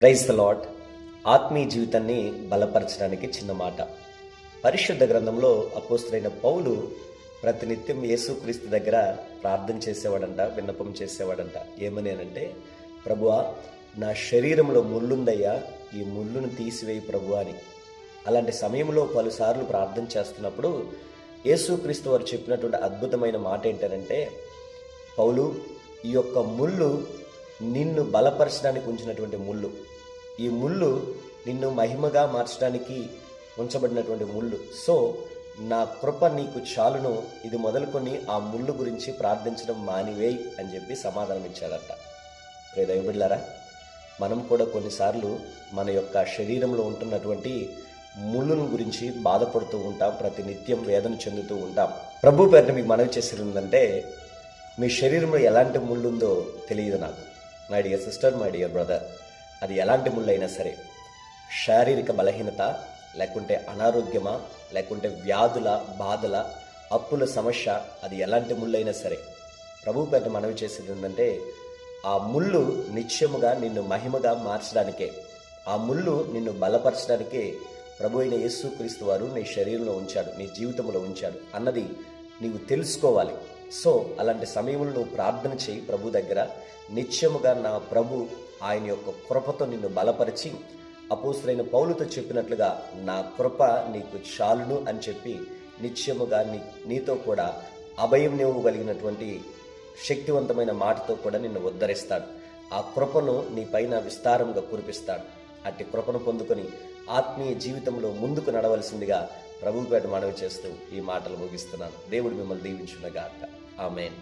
Praise the lord. ఆత్మీయ జీవితాన్ని బలపరచడానికి చిన్న మాట. పరిశుద్ధ గ్రంథంలో అపోస్తలుడైన పౌలు ప్రతినిత్యం యేసుక్రీస్తు దగ్గర ప్రార్థన చేసేవాడంట, విన్నపం చేసేవాడంట. ఏమని అనంటే, ప్రభువా, నా శరీరంలో ముళ్ళుందయ్యా, ఈ ముళ్ళును తీసివేయి ప్రభువా అని. అలాంటి సమయంలో పలుసార్లు ప్రార్థన చేస్తున్నప్పుడు యేసుక్రీస్తు వారు చెప్పినటువంటి అద్భుతమైన మాట ఏంటంటే, పౌలు, ఈ యొక్క ముళ్ళు నిన్ను బలపరచడానికి ఉంచినటువంటి ముళ్ళు. ఈ ముళ్ళు నిన్ను మహిమగా మార్చడానికి ఉంచబడినటువంటి ముళ్ళు. సో నా కృప నీకు చాలును, ఇది మొదలుకొని ఆ ముళ్ళు గురించి ప్రార్థించడం మానివేయి అని చెప్పి సమాధానం ఇచ్చాడట. ప్రియ దైవబిడ్డలారా, మనం కూడా కొన్నిసార్లు మన యొక్క శరీరంలో ఉంటున్నటువంటి ముళ్ళుల గురించి బాధపడుతూ ఉంటాం, ప్రతి నిత్యం వేదన చెందుతూ ఉంటాం. ప్రభు పేరున మీకు మనవి చేసేది ఏంటంటే, మీ శరీరంలో ఎలాంటి ముళ్ళు ఉందో తెలియదు నాకు. My dear sister, my dear brother, అది ఎలాంటి ముళ్ళైనా సరే, శారీరక బలహీనత, లేకుంటే అనారోగ్యమా, లేకుంటే వ్యాధుల బాధల, అప్పుల సమస్య, అది ఎలాంటి ముళ్ళైనా సరే, ప్రభు పేరున మనవి చేసేది ఏంటంటే, ఆ ముళ్ళు నిత్యముగా నిన్ను మహిమగా మార్చడానికే, ఆ ముళ్ళు నిన్ను బలపరచడానికే ప్రభు అయిన యేసుక్రీస్తు వారు నీ శరీరంలో ఉంచాడు, నీ జీవితంలో ఉంచాడు అన్నది నీవు తెలుసుకోవాలి. సో అలాంటి సమయంలో నువ్వు ప్రార్థన చేయి ప్రభు దగ్గర. నిత్యముగా నా ప్రభు ఆయన యొక్క కృపతో నిన్ను బలపరిచి, అపోస్తలుడైన పౌలుతో చెప్పినట్లుగా నా కృప నీకు చాలును అని చెప్పి నిత్యముగా నీతో కూడా అభయం ఇవ్వగలిగినటువంటి శక్తివంతమైన మాటతో కూడా నిన్ను ఉద్ధరిస్తాడు. ఆ కృపను నీ పైన విస్తారంగా కురిపిస్తాడు. అట్టి కృపను పొందుకొని ఆత్మీయ జీవితంలో ముందుకు నడవలసిందిగా ప్రభువుపేట మనవి చేస్తూ ఈ మాటలు ముగిస్తున్నాను. దేవుడు మిమ్మల్ని దీవించునుగాక. ఆమేన్.